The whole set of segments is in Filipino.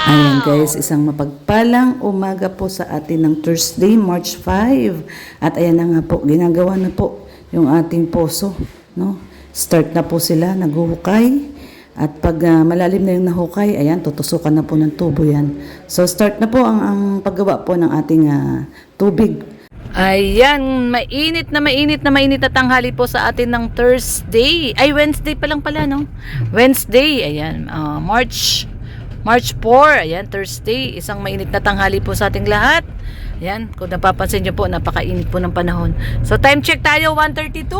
Ayan guys, isang mapagpalang umaga po sa atin ng Thursday, March 5. At ayan na nga po, ginagawa na po yung ating poso. No? Start na po sila, naghuhukay. At pag malalim na yung nahukay, ayan, tutusukan na po ng tubo yan. So start na po ang paggawa po ng ating tubig. Ayan, mainit na tanghali po sa atin ng Thursday. Ay, Wednesday pa lang pala, no? Wednesday, ayan, March 4, ayan, Thursday, isang mainit na tanghali po sa ating lahat. Ayan, kung napapansin nyo po, napakainit po ng panahon. So, time check tayo, 1:32.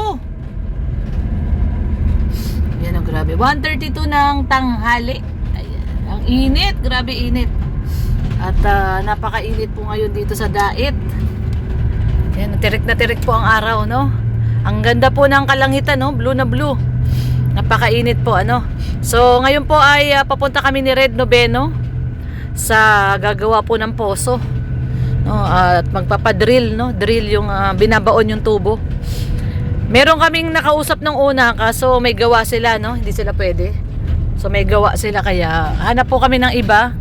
Ayan, oh, grabe. 1:32 ng tanghali. Ayan, ang init, grabe init. At napakainit po ngayon dito sa Dait. Ayan, tirik na tirik po ang araw, no? Ang ganda po ng kalangitan, no? Blue na blue. Napakainit po, ano. So ngayon po ay papunta kami ni Red Noveno sa gagawa po ng poso, no, at magpapadrill, no, drill yung binabaon yung tubo. Meron kaming nakausap ng una kaso may gawa sila, no, hindi sila pwede. So may gawa sila kaya hanap po kami ng iba.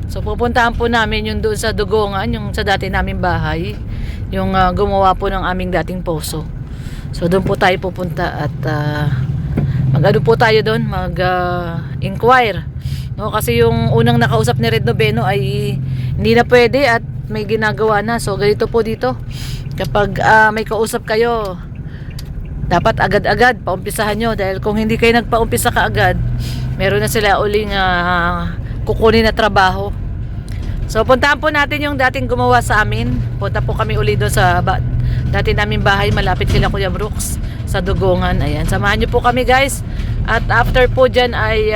So pupuntahan po namin yung doon sa Dugongan, yung sa dati naming bahay, yung gumawa po ng aming dating poso. So doon po tayo pupunta at mag-ano po tayo doon, mag-inquire, no? Kasi yung unang nakausap ni Red Noveno ay hindi na pwede at may ginagawa na. So ganito po dito, kapag may kausap kayo, dapat agad-agad paumpisahan nyo, dahil kung hindi kayo nagpaumpisa kaagad, meron na sila uling kukunin na trabaho. So puntahan po natin yung dating gumawa sa amin. Punta po kami uli doon sa dati naming bahay, malapit kila Kuya Brooks, sa Dugongan. Ayan, samahan nyo po kami guys. At after po dyan ay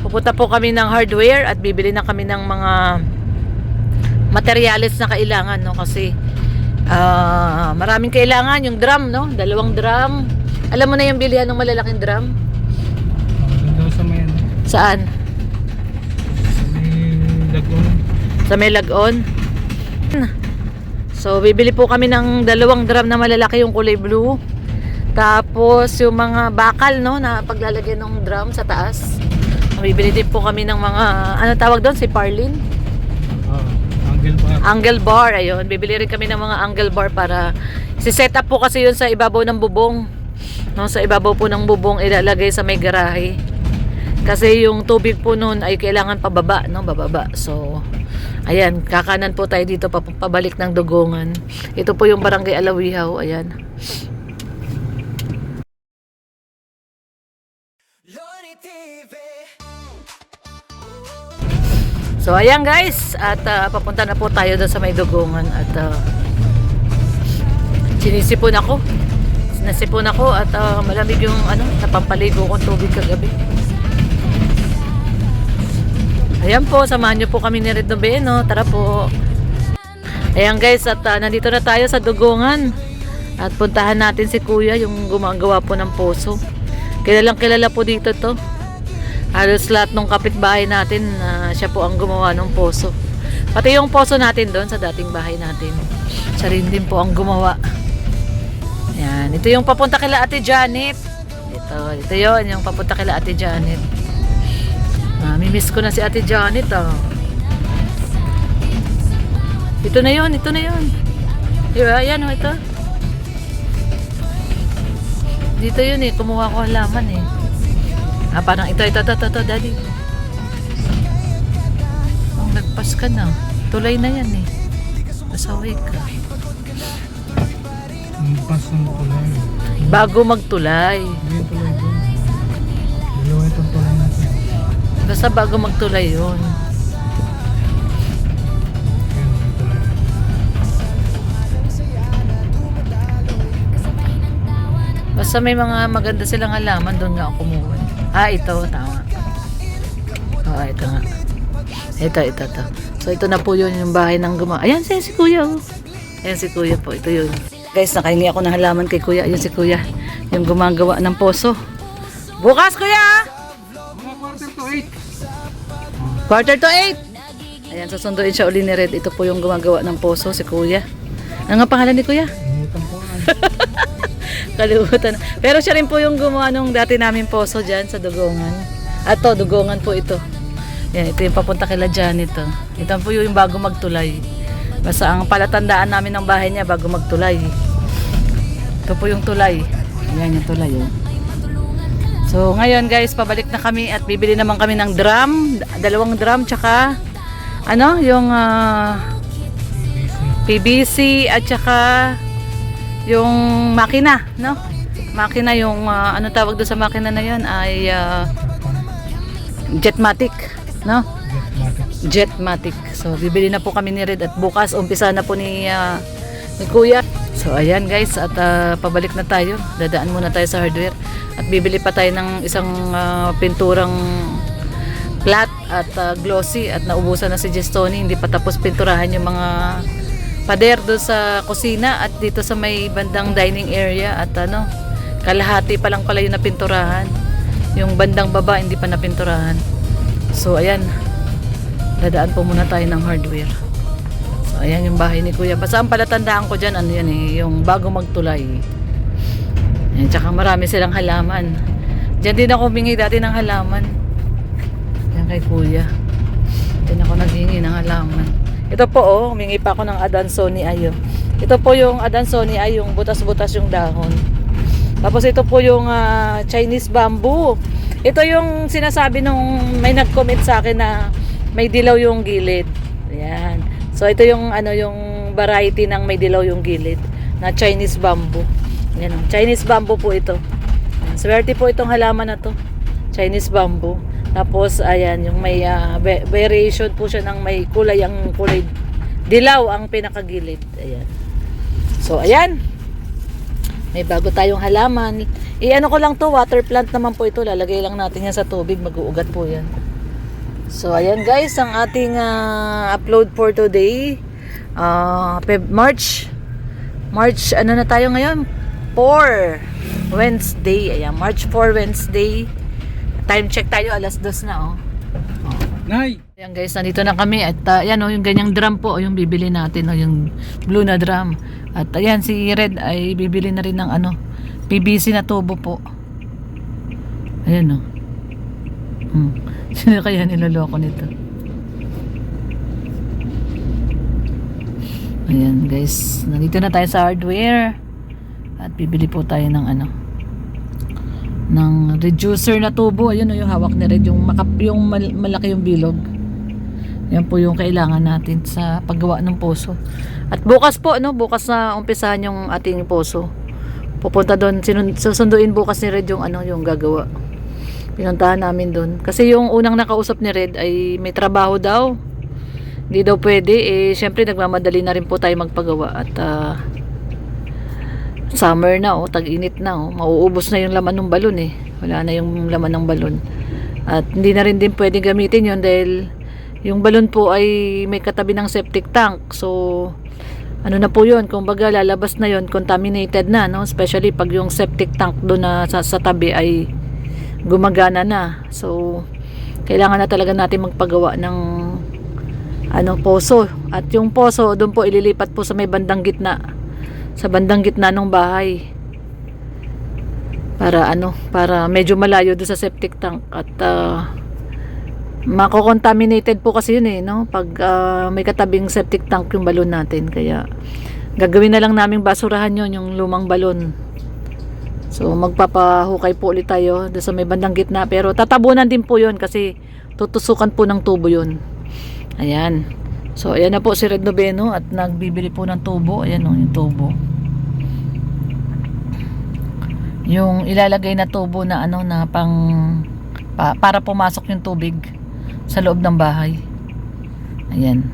pupunta po kami ng hardware at bibili na kami ng mga materyales na kailangan, no? Kasi maraming kailangan. Yung drum, no? 2 drum. Alam mo na yung bilihan ng malalaking drum? Sa may Saan? Lagon. Sa may Lagon. So bibili po kami ng 2 drum na malalaki, yung kulay blue. Tapos yung mga bakal, no, na paglalagyan ng drum sa taas. Bibili din po kami ng mga, ano tawag doon, si Parlin? Angle bar. Angle bar, ayun. Bibili rin kami ng mga angle bar para si-set up po kasi yun sa ibabaw ng bubong. No, sa ibabaw po ng bubong ilalagay sa may garahe. Kasi yung tubig po noon ay kailangan pababa, no, bababa. So ayan, kakanan po tayo dito pabalik ng Dugongan. Ito po yung Barangay Alawihaw, ayan. So ayan guys, at papunta na po tayo doon sa may Dugongan at sinisipon ako. Sinasipon ako at malamig yung napampaligo kong tubig kagabi. Ayan po, samahan nyo po kami ni Red Noveno. Tara po. Ayan guys, at nandito na tayo sa Dugongan. At puntahan natin si Kuya, yung gumagawa po ng poso. Kilalang kilala po dito to. Halos lahat ng kapitbahay natin, siya po ang gumawa ng poso. Pati yung poso natin doon sa dating bahay natin, siya rin din po ang gumawa. Ayan, ito yung papunta kila Ate Janet. Ito yun, yung papunta kila Ate Janet. Mimiss ko na si Ate Janet, Ito na yun. Diba? Ayan, ito. Dito yun kumuha ko ang laman parang ito, daddy. Ang nagpas ka na. Tulay na yan Masaway ka. Pas ng tulay. Bago magtulay. Hindi tulay doon. Dalawa itong tulay natin. Basta bago magtulay yun. Ayan, may tulay. Basta may mga maganda silang halaman, doon nga ako kumuha. Ito, tama. Ito nga. Ito. So ito na po yun, yung bahay ng gumawa. Ayan si Kuya. Ayan si Kuya po, ito yun. Guys, nakahingi ako ng halaman kay Kuya. Ayan si Kuya, yung gumagawa ng poso. Bukas, Kuya! Quarter to 8. Ayan, susunduin siya uli ni Red. Ito po yung gumagawa ng poso, si Kuya. Ano nga pangalan ni Kuya? Kalimutan. Pero siya rin po yung gumawa nung dati namin poso dyan sa Dugongan. Dugongan po ito. Yan, ito yung papunta kila Janet. Oh. Ito po yung bago magtulay. Basta ang palatandaan namin ng bahay niya bago magtulay. Ito po yung tulay. Ayan yung tulay. Oh. So ngayon guys, pabalik na kami at bibili naman kami ng drum. 2 drum tsaka ano, yung PVC at tsaka yung makina, no? Makina yung ano tawag doon sa makina na yun ay Jetmatic, no? Jetmatic. So bibili na po kami ni Red at bukas umpisa na po ni Kuya. So ayan guys, at pabalik na tayo. Dadaan muna tayo sa hardware at bibili pa tayo ng isang pinturang flat at glossy at naubusan na si Gestoni. Hindi pa tapos pinturahan yung mga pader doon sa kusina at dito sa may bandang dining area at ano, kalahati pa lang pala yung napinturahan. Yung bandang baba hindi pa napinturahan. So ayan, dadaan po muna tayo ng hardware. So ayan yung bahay ni Kuya. Basta ang palatandaan ko dyan, ano yan eh, yung bago magtulay. Ayan, tsaka marami silang halaman. Diyan din ako humingi dati ng halaman. Yan kay Kuya. Diyan ako naghingi ng halaman. Ito po oh, humingi pa ako ng Adansoni ayo. Ito po yung Adansoni ay yung butas-butas yung dahon. Tapos ito po yung Chinese bamboo. Ito yung sinasabi nung may nag-comment sa akin na may dilaw yung gilid. Ayan. So ito yung ano yung variety ng may dilaw yung gilid na Chinese bamboo. Ayan, Chinese bamboo po ito. Ayan, swerte po itong halaman na to. Chinese bamboo. Tapos ayan yung may variation po siya ng may kulay, ang kulay dilaw ang pinakagilid. Ayan. So ayan. May bago tayong halaman. I-ano ko lang to, water plant naman po ito. Lalagay lang natin yan sa tubig, mag-uugat po yan. So ayan guys, ang ating upload for today. March ano na tayo ngayon? 4 Wednesday. Ayan, March 4 Wednesday. Time check tayo, alas 2 na oh. Nay! Ayan guys, nandito na kami at yan oh, yung ganyang drum po, yung bibili natin oh, yung blue na drum. At ayan, si Red ay bibili na rin ng ano, PVC na tubo po. Ayan oh. Sino kaya niloloko nito? Ayan guys, nandito na tayo sa hardware. At bibili po tayo ng ano, ng reducer na tubo. Ayun oh, yung hawak ni Red, yung malaki yung bilog. Yan po yung kailangan natin sa paggawa ng poso. At bukas po, no, bukas na umpisahan yung ating poso. Pupunta doon, susunduin bukas ni Red yung ano, yung gagawa. Pinuntahan namin doon. Kasi yung unang nakausap ni Red ay may trabaho daw. Hindi daw pwede. Eh, syempre nagmamadali na rin po tayo magpagawa. At summer na, oh, tag-init na. Oh. Mauubos na yung laman ng balon eh. Wala na yung laman ng balon. At hindi na rin din pwede gamitin yun dahil yung balon po ay may katabi ng septic tank. So, ano na po yun? Kung baga lalabas na yun, contaminated na. No? Especially pag yung septic tank doon na sa tabi ay gumagana na. So, kailangan na talaga natin magpagawa ng ano, poso. At yung poso, doon po ililipat po sa may bandang gitna. Sa bandang gitna ng bahay. Para ano, para medyo malayo doon sa septic tank. At mako-contaminated po kasi yun eh, no? Pag may katabing septic tank yung balon natin. Kaya, gagawin na lang naming basurahan yun, yung lumang balon. So magpapahukay po ulit tayo doon sa may bandang gitna, pero tatabunan din po yun kasi tutusukan po ng tubo yun. Ayan. So ayan na po si Red Noveno at nagbibili po ng tubo. Ayan o, yung tubo. Yung ilalagay na tubo na ano na para pumasok yung tubig sa loob ng bahay. Ayan.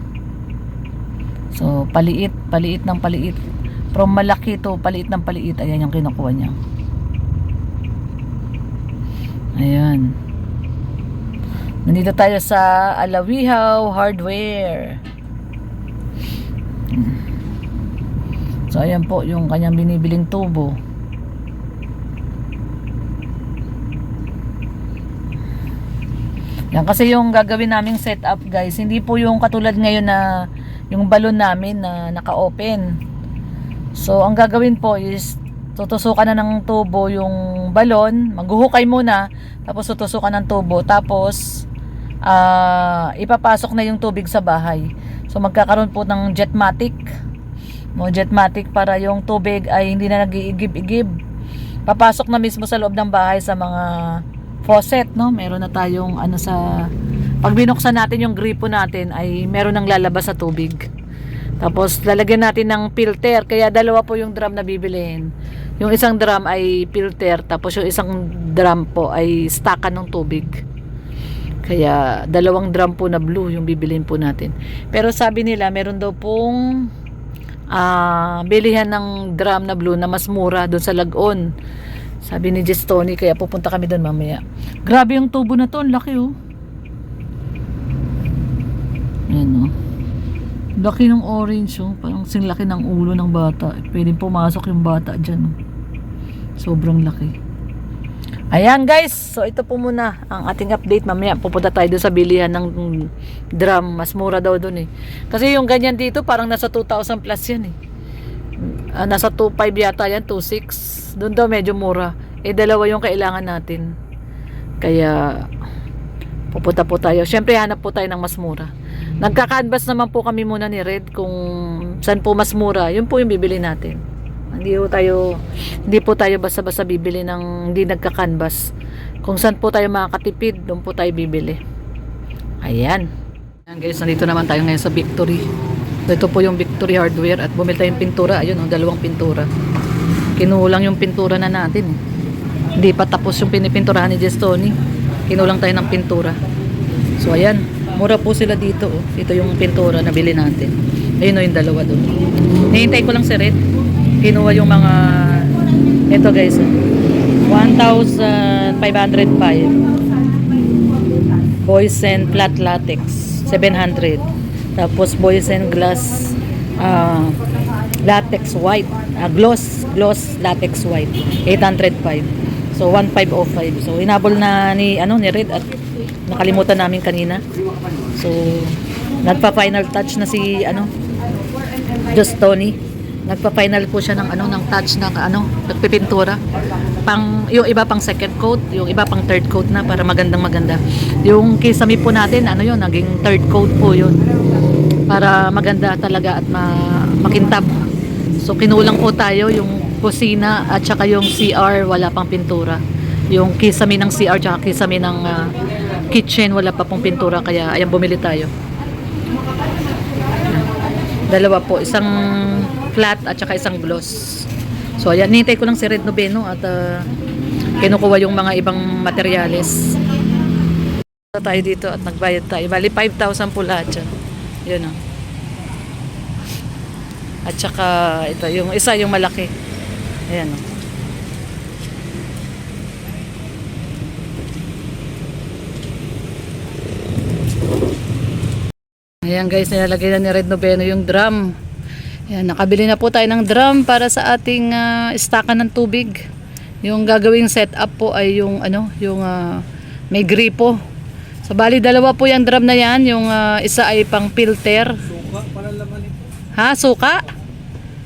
So paliit ng paliit. From malaki to paliit ng paliit. Ayan yung kinukuha niya. Ayan. Nandito tayo sa Alawihaw Hardware. So ayan po yung kanyang binibiling tubo. Yan kasi yung gagawin naming setup guys. Hindi po yung katulad ngayon na yung balon namin na naka-open. So ang gagawin po is tutusukan na ng tubo yung balon, maghuhukay muna, tapos tutusukan ng tubo, tapos ipapasok na yung tubig sa bahay. So magkakaroon po ng Jetmatic. No, Jetmatic para yung tubig ay hindi na nag-iigib-igib. Papasok na mismo sa loob ng bahay sa mga faucet, no? Meron na tayong ano sa pag binuksan natin yung gripo natin ay meron nang lalabas sa tubig. Tapos lalagyan natin ng filter, kaya dalawa po yung drum na bibilihin. Yung isang drum ay filter, tapos yung isang drum po ay stockan ng tubig. Kaya dalawang drum po na blue yung bibilihin po natin. Pero sabi nila meron daw pong bilihan ng drum na blue na mas mura doon sa Lagon. Sabi ni Jess Tony, kaya pupunta kami doon mamaya. Grabe yung tubo na to, ang laki oh. Ayan oh. Laki ng orange oh. Parang sinlaki ng ulo ng bata. Pwedeng pumasok yung bata dyan oh. Sobrang laki. Ayan guys, so ito po muna ang ating update. Mamaya pupunta tayo doon sa bilihan ng drum. Mas mura daw doon eh. Kasi yung ganyan dito parang nasa 2,000 plus yan eh. Nasa 2,500 yata yan, 2,600. Doon daw medyo mura. Dalawa yung kailangan natin. Kaya pupunta po tayo. Syempre hanap po tayo ng mas mura. Nagka-canvas naman po kami muna ni Red kung saan po mas mura. Yun po yung bibili natin. Hindi po tayo basta-basta bibili ng hindi nagka-canvas. Kung saan po tayo makakatipid, doon po tayo bibili. Ayan. Ayan guys, nandito naman tayo ngayon sa Victory. Ito po yung Victory Hardware at bumili tayong pintura. Ayun, dalawang pintura. Kinulang yung pintura na natin. Hindi pa tapos yung pinipinturahan ni Jess Tony. Kinulang tayo ng pintura. So ayan, mura po sila dito. Oh. Ito yung pintura na bili natin. Ayun yung dalawa doon. Nihintay ko lang si Red. Kinuha yung mga ito guys 1,505 Boysen flat latex 700, tapos Boysen glass latex white gloss latex white 805. So 1,505. So inabol na ni Red at nakalimutan namin kanina. So nagpa final touch na si Just Tony. Nagpa-final po siya ng ng touch ng nagpipintura. Yung iba pang second coat, yung iba pang third coat na para maganda. Yung kisame po natin, yun, naging third coat po yun. Para maganda talaga at makintab. So kinulang po tayo yung kusina at saka yung CR wala pang pintura. Yung kisame ng CR at kisame ng kitchen wala pa pong pintura, kaya ayan bumili tayo. Dalawa po, isang flat at saka isang gloss. So ayan, nihintay ko lang si Red Noveno at kinukuha yung mga ibang materyales. Tayo dito at nagbayad tayo. Bali 5,000 po lahat yan. Yun oh. At saka ito, yung isa yung malaki. Ayan oh. Ayan guys, nilalagay na ni Red Noveno yung drum. Ayan, nakabili na po tayo ng drum para sa ating stockan ng tubig. Yung gagawing setup po ay yung may gripo. So bali dalawa po yung drum na yan. Yung isa ay pang filter. Suka, palalaman ito. Ha? Suka?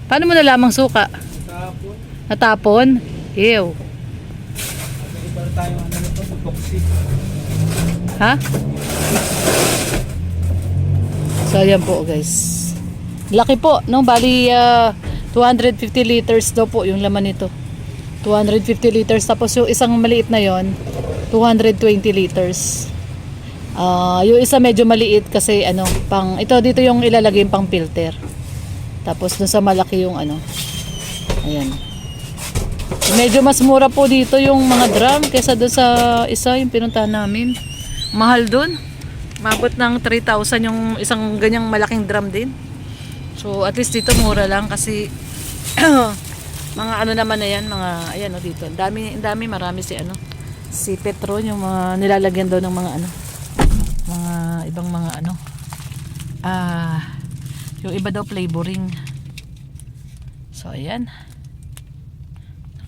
Paano mo nalamang suka? Natapon. Natapon? Ew. Kasi para tayo nito, toxic. Ha? So ayan po guys. Laki po, no? Bali 250 liters daw po yung laman nito. 250 liters. Tapos yung isang maliit na yon 220 liters. Yung isa medyo maliit kasi ito dito yung ilalagay yung pang filter. Tapos dun sa malaki yung ayan. Medyo mas mura po dito yung mga drum kaysa dun sa isa yung pinuntahan namin. Mahal dun. Mabot ng 3,000 yung isang ganyang malaking drum din. So at least dito mura lang kasi mga naman na yan, mga ayan dito. Ang dami marami si Petron yung mga nilalagyan daw ng mga mga ibang mga yung iba daw flavoring. So ayan.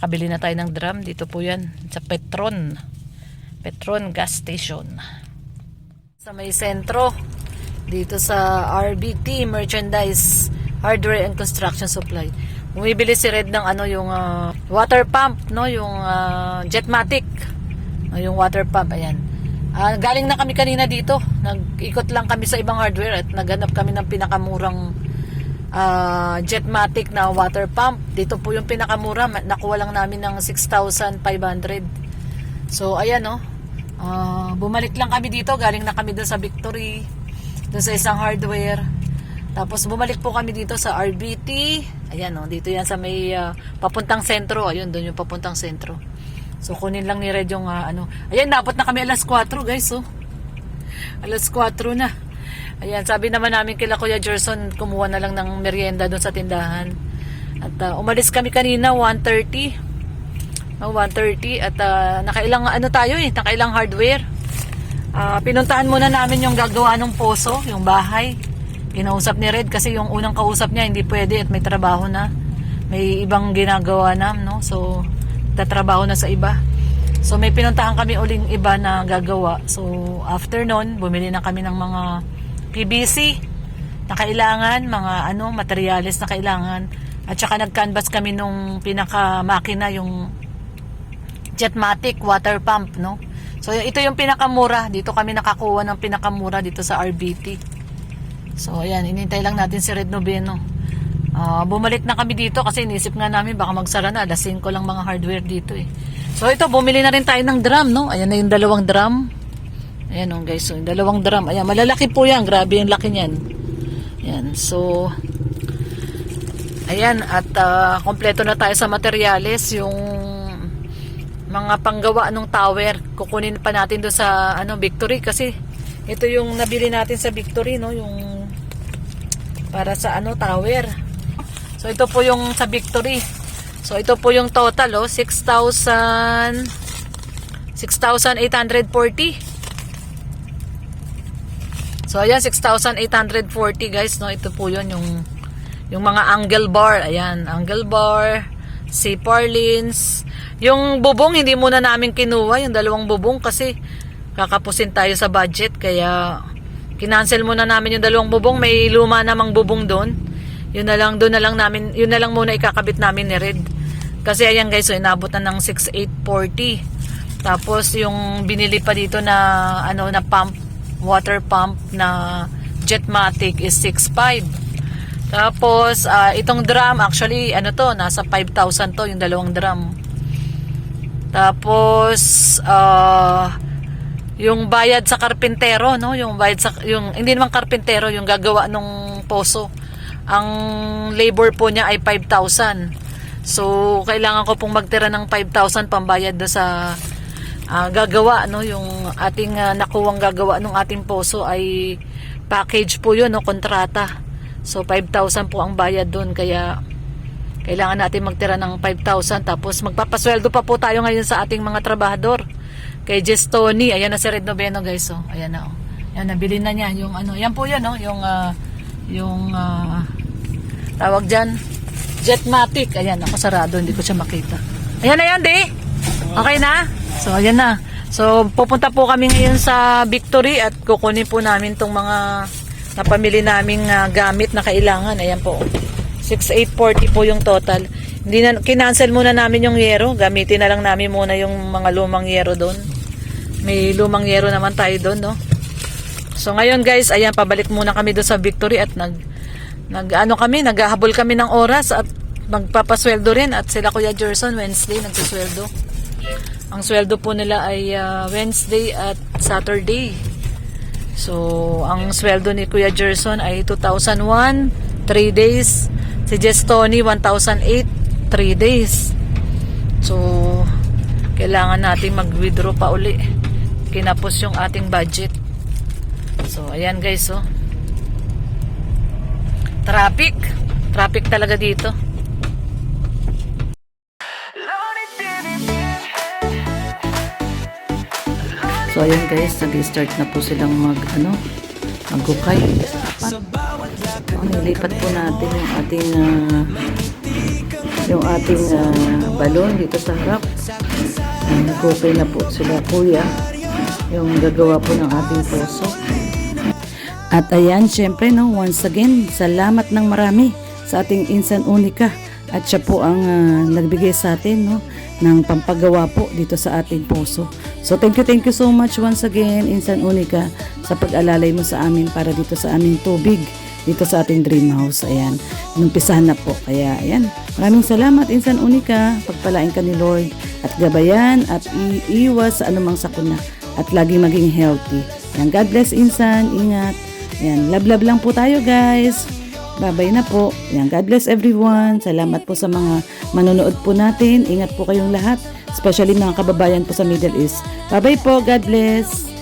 Nakabili na tayo ng drum. Dito po yan sa Petron gas station sa may sentro dito sa RBT Merchandise Hardware and Construction Supply. Bumibili si Red ng yung water pump, no, yung Jetmatic, yung water pump, ayan. Galing na kami kanina dito. Nag-ikot lang kami sa ibang hardware at naghanap kami ng pinakamurang Jetmatic na water pump. Dito po yung pinakamura. Nakuha lang namin ng 6,500. So, ayan no. Bumalik lang kami dito. Galing na kami doon sa Victory. Doon sa isang hardware. Tapos bumalik po kami dito sa RBT. Ayan no. Dito yan sa may papuntang sentro. Ayun, doon yung papuntang sentro. So, kunin lang ni Red yung Ayan, napot na kami alas 4 guys. Oh. Alas 4 na. Ayan, sabi naman namin kila Kuya Gerson, kumuha na lang ng merienda doon sa tindahan. At umalis kami kanina, 1:30. 1:30 at nakailang nakailang hardware. Pinuntahan muna namin yung gagawa ng poso, yung bahay. Kinausap ni Red kasi yung unang kausap niya hindi pwede at may trabaho na. May ibang ginagawa na, no? So, tatrabaho na sa iba. So may pinuntahan kami uling iba na gagawa. So after nun, bumili na kami ng mga PVC na kailangan, mga materyales na kailangan. At saka nag-canvas kami nung pinaka-makina, yung Jetmatic water pump, no? So ito yung pinakamura. Dito kami nakakuha ng pinakamura dito sa RBT. So ayan, inintay lang natin si Red Noveno. Bumalik na kami dito kasi inisip nga namin baka magsara na, alas 5 lang mga hardware dito eh. So ito, bumili na rin tayo ng drum, no? Ayan na yung 2 drum. Ayan oh, guys, so yung 2 drum. Ayan, malalaki po yan, grabe yung laki niyan. Ayan, so ayan, at kompleto na tayo sa materyales. Yung mga panggawa ng tower, kukunin pa natin doon sa Victory kasi ito yung nabili natin sa Victory, no? Yung para sa tower. So ito po yung sa Victory. So ito po yung total 6,840. So ayan, 6,840 guys, no. Ito po yun yung mga angle bar. Ayan, angle bar, C-purlins. Yung bubong hindi muna namin kinuha, yung 2 bubong kasi kakapusin tayo sa budget, kaya kinancel muna namin yung 2 bubong. May luma namang bubong doon. Yun na lang muna ikakabit namin ni Red. Kasi ayan guys, so inabot na ng 6,840. Tapos yung binili pa dito na na pump, water pump na Jetmatic is 6,500. Tapos itong drum actually nasa 5,000 to, yung 2 drum. Tapos yung bayad sa karpintero, no, yung hindi naman karpintero, yung gagawa ng poso. Ang labor po niya ay 5,000. So, kailangan ko pong magtira ng 5,000 pambayad do sa gagawa, no? Yung ating nakuwang gagawa ng ating poso ay package po yun, no? Kontrata. So, 5,000 po ang bayad doon. Kaya, kailangan natin magtira ng 5,000. Tapos, magpapasweldo pa po tayo ngayon sa ating mga trabahador. Kay Jess Tony. Ayan na si Red Noveno, guys. Oh. Ayan na, oh. Ayan, nabili na niya. Yung yan po yun, no? Yung tawag dyan, Jetmatic. Ayan, ako sarado, hindi ko siya makita. Ayan na yan, di? Okay na? So, ayan na. So, pupunta po kami ngayon sa Victory at kukunin po namin tong mga napamili naming gamit na kailangan. Ayan po. 6,840 po yung total. Kinancel muna namin yung yero. Gamitin na lang namin muna yung mga lumang yero doon. May lumang yero naman tayo doon, no? So ngayon guys, ayan, pabalik muna kami doon sa Victory at naghahabol kami ng oras at magpapasweldo rin, at sila Kuya Gerson Wednesday nagsasweldo. Ang sweldo po nila ay Wednesday at Saturday. So ang sweldo ni Kuya Gerson ay 2,001 3 days. Si Jess Tony 1,008 3 days. So kailangan nating mag-withdraw pa uli. Kinapos yung ating budget. So, ayan guys, oh. Traffic talaga dito. So, ayan guys, nag-start na po silang maghukay. Nilipat po natin yung ating balon dito sa harap. Naghukay na po sila kuya, yung gagawa po ng ating poso. At ayan, syempre, no, once again, salamat ng marami sa ating Insan Unica. At siya po ang nagbigay sa atin, no, ng pampagawa po dito sa ating poso. So thank you so much once again, Insan Unica, sa pag-alalay mo sa amin para dito sa aming tubig, dito sa ating dream house. Ayan, numpisahan na po. Kaya ayan, maraming salamat, Insan Unica. Pagpalain ka ni Lord at gabayan at iiwas sa anumang sakuna at lagi maging healthy. Ayan, God bless, Insan. Ingat. Ayan, love lang po tayo, guys. Bye-bye na po. Ayan, God bless everyone. Salamat po sa mga manonood po natin. Ingat po kayong lahat, especially mga kababayan po sa Middle East. Bye-bye po. God bless.